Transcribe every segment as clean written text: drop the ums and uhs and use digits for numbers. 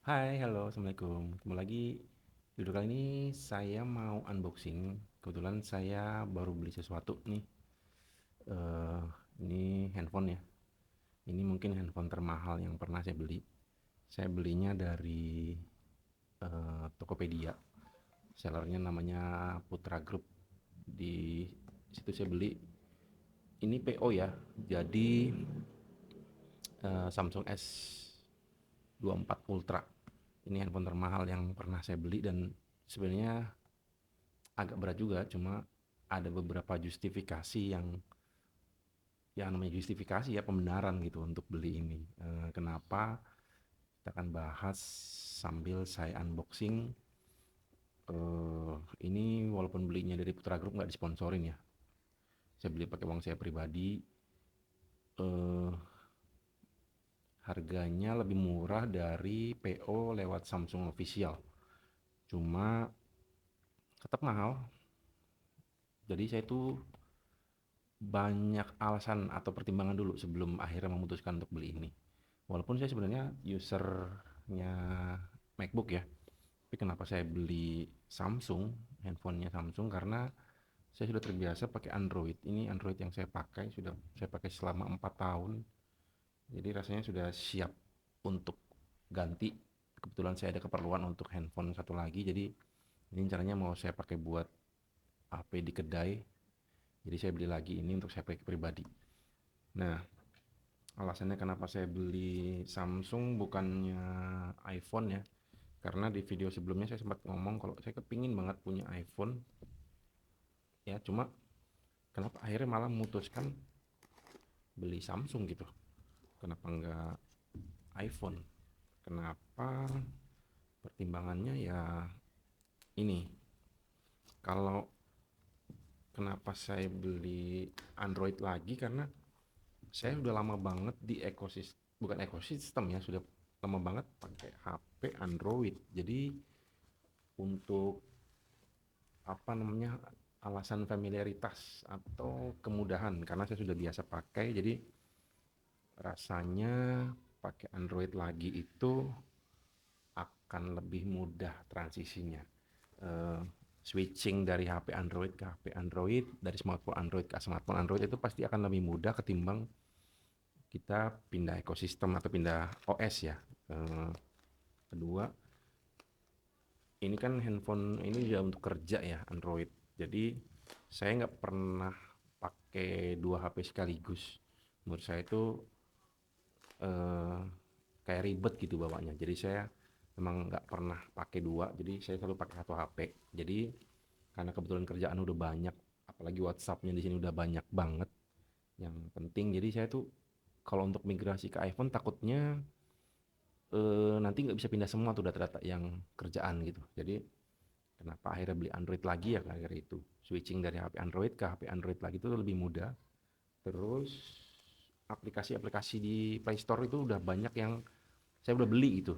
Hai, halo, assalamualaikum. Ketemu lagi. Video kali ini saya mau unboxing. Kebetulan saya baru beli sesuatu nih. Eh, ini handphone ya. Ini mungkin handphone termahal yang pernah saya beli. Saya belinya dari Tokopedia. Sellernya namanya Putra Group. Di situ saya beli. Ini PO ya. Jadi Samsung S24 Ultra. Ini handphone termahal yang pernah saya beli dan sebenarnya agak berat juga, cuma ada beberapa justifikasi yang namanya justifikasi ya, pembenaran gitu untuk beli ini. Kenapa? Kita akan bahas sambil saya unboxing. Ini walaupun belinya dari Putra Group nggak disponsorin ya, saya beli pakai uang saya pribadi. eh, Harganya lebih murah dari PO lewat Samsung Official, cuma tetap mahal. Jadi saya tuh banyak alasan atau pertimbangan dulu sebelum akhirnya memutuskan untuk beli ini. Walaupun saya sebenarnya usernya MacBook ya, tapi kenapa saya beli Samsung, handphonenya Samsung, karena saya sudah terbiasa pakai Android. Ini Android yang sudah saya pakai selama 4 tahun. Jadi rasanya sudah siap untuk ganti. Kebetulan saya ada keperluan untuk handphone satu lagi, jadi ini caranya mau saya pakai buat HP di kedai. Jadi saya beli lagi ini untuk saya pakai pribadi. Nah, alasannya kenapa saya beli Samsung bukannya iPhone ya, karena di video sebelumnya saya sempat ngomong kalau saya kepingin banget punya iPhone ya, cuma kenapa akhirnya malah memutuskan beli Samsung gitu, kenapa enggak iPhone. Kenapa? Pertimbangannya ya ini, kalau kenapa saya beli Android lagi, karena saya udah lama banget di ekosistem, bukan ekosistem ya, sudah lama banget pakai HP Android. Jadi untuk apa namanya, alasan familiaritas atau kemudahan, karena saya sudah biasa pakai, jadi rasanya pakai Android lagi itu akan lebih mudah transisinya. Eh, Switching dari HP Android ke HP Android, dari smartphone Android ke smartphone Android itu pasti akan lebih mudah ketimbang kita pindah ekosistem atau pindah OS ya. Eh, Kedua, ini kan handphone ini juga untuk kerja ya, Android. Jadi saya nggak pernah pakai dua HP sekaligus. Menurut saya itu eh, kayak ribet gitu bawanya. Jadi saya memang nggak pernah pakai dua. Jadi saya selalu pakai satu HP. Jadi karena kebetulan kerjaan udah banyak, apalagi WhatsAppnya di sini udah banyak banget yang penting. Jadi saya tuh kalau untuk migrasi ke iPhone takutnya nanti nggak bisa pindah semua tuh data-data yang kerjaan gitu. Jadi kenapa akhirnya beli Android lagi ya, akhirnya itu switching dari HP Android ke HP Android lagi itu lebih mudah. Terus aplikasi-aplikasi di Play Store itu udah banyak yang saya udah beli itu.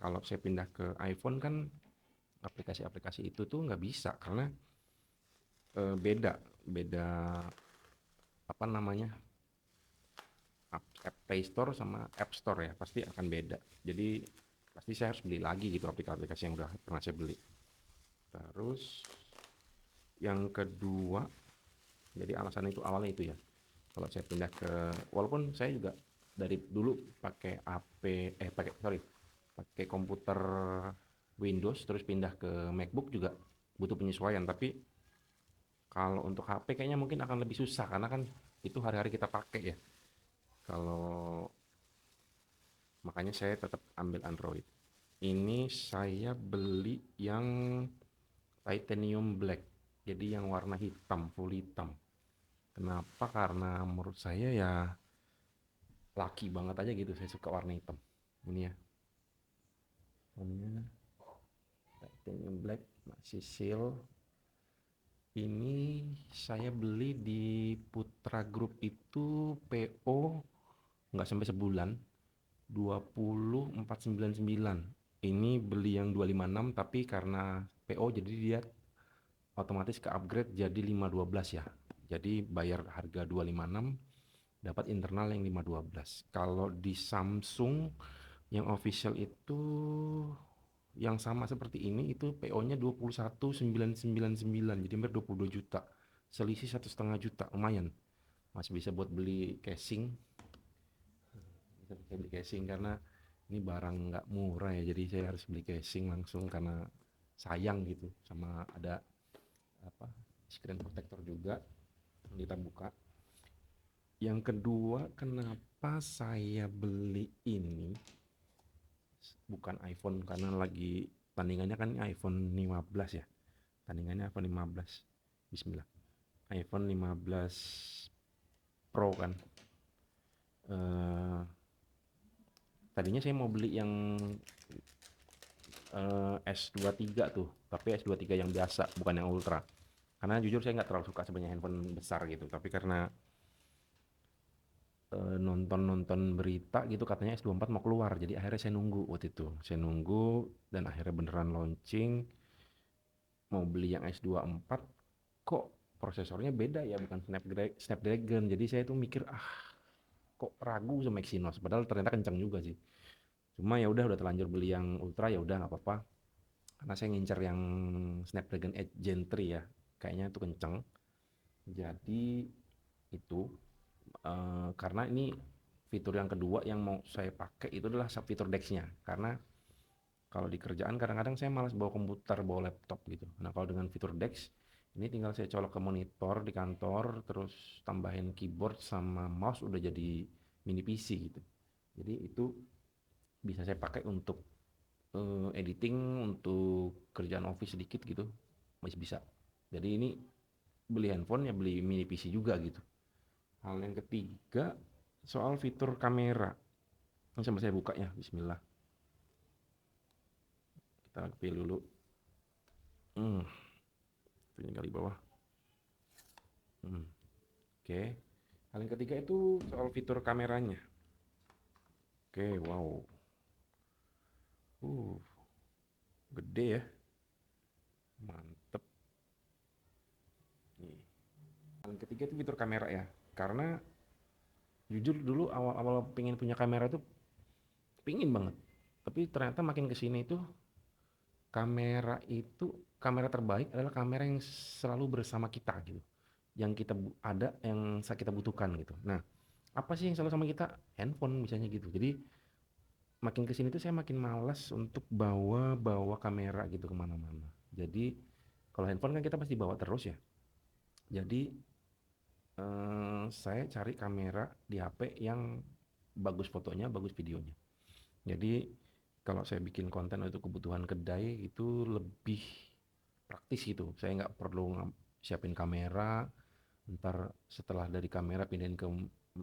Kalau saya pindah ke iPhone kan aplikasi-aplikasi itu tuh nggak bisa, karena beda beda apa namanya, app Play Store sama App Store ya, pasti akan beda. Jadi pasti saya harus beli lagi gitu aplikasi-aplikasi yang udah pernah saya beli. Terus yang kedua, jadi alasan itu awalnya itu ya, kalau saya pindah ke, walaupun saya juga dari dulu pakai HP, pakai, sorry, pakai komputer Windows terus pindah ke MacBook juga butuh penyesuaian. Tapi kalau untuk HP kayaknya mungkin akan lebih susah, karena kan itu hari-hari kita pakai ya. Kalau makanya saya tetap ambil Android. Ini saya beli yang titanium black, jadi yang warna hitam, full hitam. Kenapa? Karena menurut saya ya laki banget aja gitu, saya suka warna hitam. Ini ya, warnanya titanium black, masih seal. Ini saya beli di Putra Group itu PO nggak sampai sebulan, 24,99. Ini beli yang 256, tapi karena PO jadi dia otomatis ke upgrade jadi 512 ya. Jadi bayar harga 256, dapat internal yang 512. Kalau di Samsung Yang official itu yang sama seperti ini itu PO-nya 21.999, jadi hampir 22 juta. Selisih 1,5 juta, lumayan. Masih bisa buat beli casing, bisa beli casing karena ini barang nggak murah ya, jadi saya harus beli casing langsung karena sayang gitu. Sama ada apa, screen protector juga kita buka. Yang kedua, kenapa saya beli ini bukan iPhone, karena lagi tandingannya kan iPhone 15 ya. Tandingannya iPhone 15. Bismillah. iPhone 15 Pro kan. Eh, tadinya saya mau beli yang S23 tuh, tapi S23 yang biasa, bukan yang Ultra. Karena jujur saya nggak terlalu suka sebenarnya handphone besar gitu, tapi karena nonton-nonton berita gitu katanya S24 mau keluar, jadi akhirnya saya nunggu waktu itu. Saya nunggu dan akhirnya beneran launching. Mau beli yang S24, kok prosesornya beda ya, bukan Snapdragon. Jadi saya tuh mikir, kok ragu sama Exynos, padahal ternyata kencang juga sih. Cuma ya udah terlanjur beli yang Ultra, ya udah nggak apa-apa. Karena saya ngincer yang Snapdragon 8 Gen 3 ya, kayaknya itu kencang. Jadi itu karena ini fitur yang kedua yang mau saya pakai itu adalah sub fitur DeX-nya. Karena kalau di kerjaan kadang-kadang saya malas bawa komputer, bawa laptop gitu. Nah, kalau dengan fitur DeX ini tinggal saya colok ke monitor di kantor, terus tambahin keyboard sama mouse, udah jadi mini PC gitu. Jadi itu bisa saya pakai untuk editing, untuk kerjaan office sedikit gitu, masih bisa. Jadi ini beli handphone ya beli mini PC juga gitu. Hal yang ketiga, soal fitur kamera. Ini sambil saya buka ya, Bismillah. Kita pilih dulu. Hmm, ini kali bawah. Hmm, oke. Hal yang ketiga itu soal fitur kameranya. Oke, wow. Uh, gede ya. Mantep. Nih. Hal yang ketiga itu fitur kamera ya. Karena jujur dulu awal-awal pengen punya kamera tuh pingin banget. Tapi ternyata makin kesini itu kamera itu kamera terbaik adalah kamera yang selalu bersama kita gitu. Yang kita ada yang kita butuhkan gitu. Nah, apa sih yang selalu sama kita? Handphone misalnya gitu. Jadi makin kesini tuh saya makin malas untuk bawa kamera gitu kemana-mana. Jadi kalau handphone kan kita pasti bawa terus ya. Jadi saya cari kamera di HP yang bagus fotonya, bagus videonya. Jadi kalau saya bikin konten untuk kebutuhan kedai itu lebih praktis gitu. Saya nggak perlu siapin kamera, ntar setelah dari kamera pindahin ke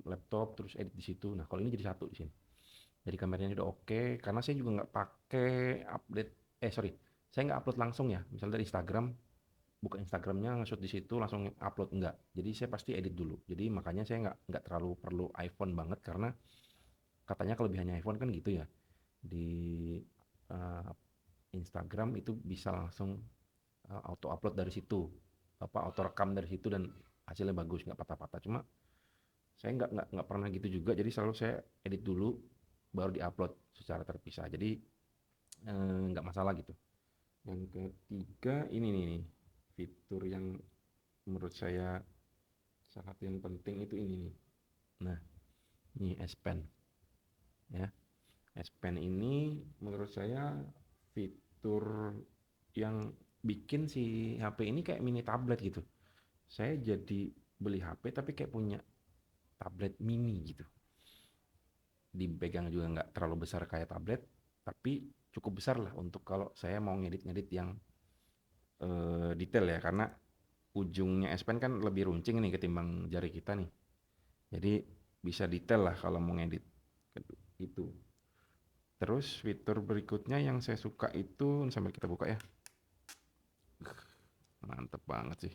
laptop terus edit di situ. Nah kalau ini jadi satu di sini. Jadi kameranya udah oke, karena saya juga nggak pakai update. Sorry, saya nggak upload langsung ya. Misalnya dari Instagram, buka Instagramnya nge-shoot di situ langsung upload, enggak. Jadi saya pasti edit dulu. Jadi makanya saya nggak terlalu perlu iPhone banget, karena katanya kelebihannya iPhone kan gitu ya. Di uh, Instagram itu bisa langsung auto upload dari situ, apa auto rekam dari situ, dan hasilnya bagus, nggak patah-patah. Cuma saya nggak pernah gitu juga, jadi selalu saya edit dulu baru diupload secara terpisah, jadi nggak masalah gitu. Yang ketiga ini nih, fitur yang menurut saya salah satu yang penting itu ini nih. Nah, ini S Pen ya. S Pen ini menurut saya fitur yang bikin si HP ini kayak mini tablet gitu. Saya jadi beli HP tapi kayak punya tablet mini gitu. Dipegang juga nggak terlalu besar kayak tablet, tapi cukup besar lah untuk kalau saya mau ngedit-ngedit yang detail ya, karena ujungnya S Pen kan lebih runcing nih ketimbang jari kita nih. Jadi bisa detail lah kalau mau ngedit itu. Terus fitur berikutnya yang saya suka itu, sambil kita buka ya. Mantep banget sih.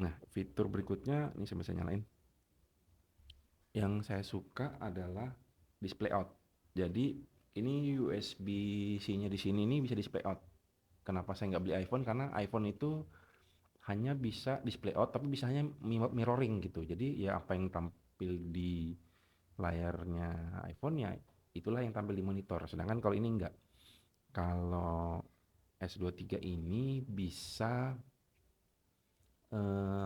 Nah, fitur berikutnya ini sambil saya nyalain. Yang saya suka adalah display out. Jadi ini USB-C-nya di sini nih bisa display out. Kenapa saya nggak beli iPhone? Karena iPhone itu hanya bisa display out, tapi bisa hanya mirroring gitu. Jadi ya apa yang tampil di layarnya iPhone ya itulah yang tampil di monitor. Sedangkan kalau ini enggak. Kalau S23 ini bisa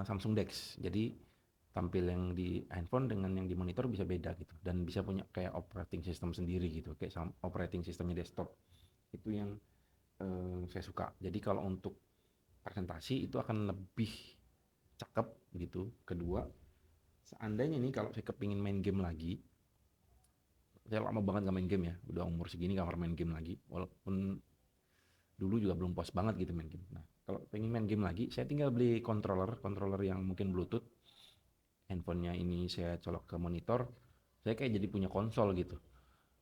Samsung DeX. Jadi tampil yang di handphone dengan yang di monitor bisa beda gitu dan bisa punya kayak operating system sendiri gitu, kayak operating systemnya desktop. Itu yang saya suka. Jadi kalau untuk presentasi itu akan lebih cakep gitu. Kedua, seandainya nih kalau saya kepingin main game lagi, saya lama banget gak main game ya, udah umur segini gak pernah main game lagi, walaupun dulu juga belum puas banget gitu main game. Nah, kalau pengen main game lagi, saya tinggal beli controller yang mungkin Bluetooth, handphonenya ini saya colok ke monitor, saya kayak jadi punya konsol gitu.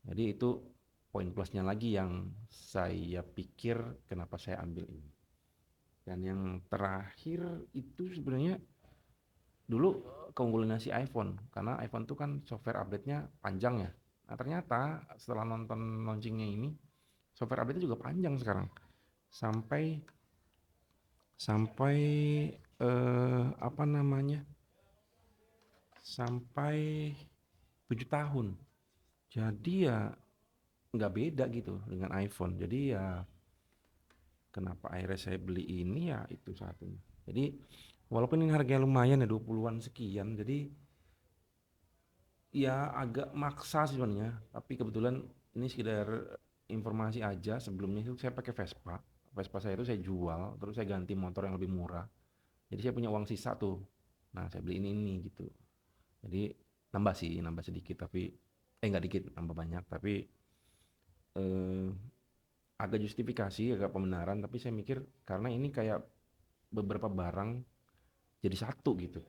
Jadi itu poin plusnya lagi yang saya pikir kenapa saya ambil ini. Dan yang terakhir itu sebenarnya dulu keunggulannya si iPhone, karena iPhone tuh kan software update-nya panjang ya. Nah ternyata setelah nonton launchingnya ini, software update-nya juga panjang sekarang. Sampai sampai apa namanya? Sampai 7 tahun. Jadi ya nggak beda gitu dengan iPhone. Jadi ya kenapa akhirnya saya beli ini ya itu satunya. Jadi walaupun ini harganya lumayan ya 20-an sekian. Jadi ya agak maksa sih sebenarnya. Tapi kebetulan ini sekedar informasi aja. Sebelumnya itu saya pakai Vespa. Vespa saya itu saya jual, terus saya ganti motor yang lebih murah. Jadi saya punya uang sisa tuh. Nah, saya beli ini gitu. Jadi nambah sih, nambah sedikit tapi nggak dikit, nambah banyak tapi eh, agak justifikasi, agak pembenaran tapi saya mikir karena ini kayak beberapa barang jadi satu gitu.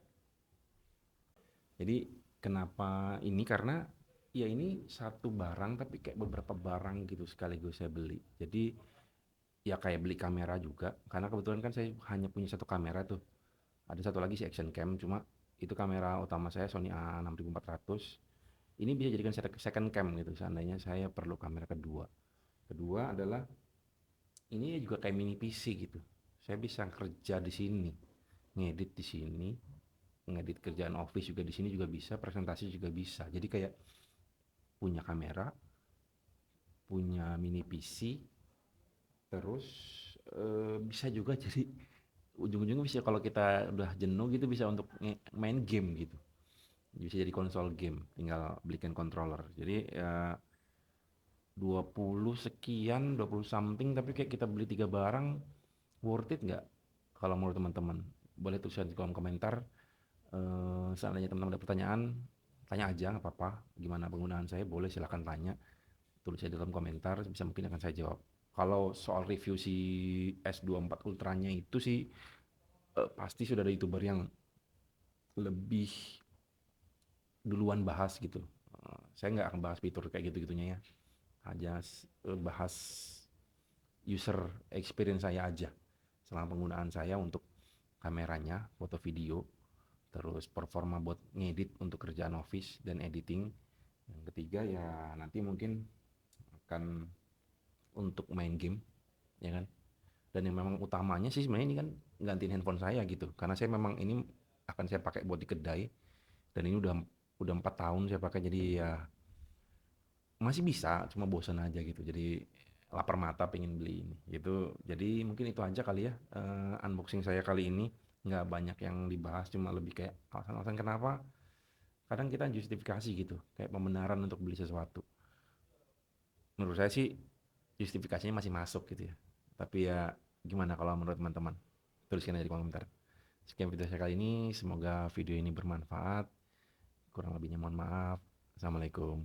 Jadi kenapa ini karena ya ini satu barang tapi kayak beberapa barang gitu sekaligus saya beli. Jadi ya kayak beli kamera juga karena kebetulan kan saya hanya punya satu kamera tuh. Ada satu lagi si action cam cuma itu kamera utama saya Sony A6400. Ini bisa jadikan second cam gitu seandainya saya perlu kamera kedua. Kedua adalah ini juga kayak mini PC gitu. Saya bisa kerja di sini, ngedit di sini, ngedit kerjaan office juga di sini juga bisa, presentasi juga bisa. Jadi kayak punya kamera, punya mini PC, terus bisa juga jadi ujung-ujungnya bisa kalau kita udah jenuh gitu bisa untuk main game gitu. Bisa jadi konsol game, tinggal belikan controller. Jadi ya 20 sekian, 20 something tapi kayak kita beli tiga barang worth it nggak? Kalau menurut teman-teman, boleh tulisan di kolom komentar. Seandainya teman-teman ada pertanyaan, tanya aja nggak apa-apa. Gimana penggunaan saya, boleh silahkan tanya. Tulis aja dalam komentar, bisa mungkin akan saya jawab. Kalau soal review si S24 Ultranya itu sih pasti sudah ada youtuber yang lebih duluan bahas gitu. Saya nggak akan bahas fitur kayak gitu-gitunya ya. Hanya bahas user experience saya aja selama penggunaan saya untuk kameranya, foto video, terus performa buat ngedit untuk kerjaan office dan editing. Yang ketiga ya nanti mungkin akan untuk main game, ya kan. Dan yang memang utamanya sih sebenarnya ini kan gantiin handphone saya gitu, karena saya memang ini akan saya pakai buat di kedai dan ini udah 4 tahun saya pakai jadi ya masih bisa, cuma bosan aja gitu. Jadi lapar mata pengen beli ini gitu. Jadi mungkin itu aja kali ya unboxing saya kali ini. Nggak banyak yang dibahas, cuma lebih kayak alasan-alasan kenapa kadang kita justifikasi gitu, kayak pembenaran untuk beli sesuatu. Menurut saya sih justifikasinya masih masuk gitu ya. Tapi ya gimana kalau menurut teman-teman? Tuliskan aja di kolom komentar. Sekian video saya kali ini, semoga video ini bermanfaat. Kurang lebihnya mohon maaf. Assalamualaikum.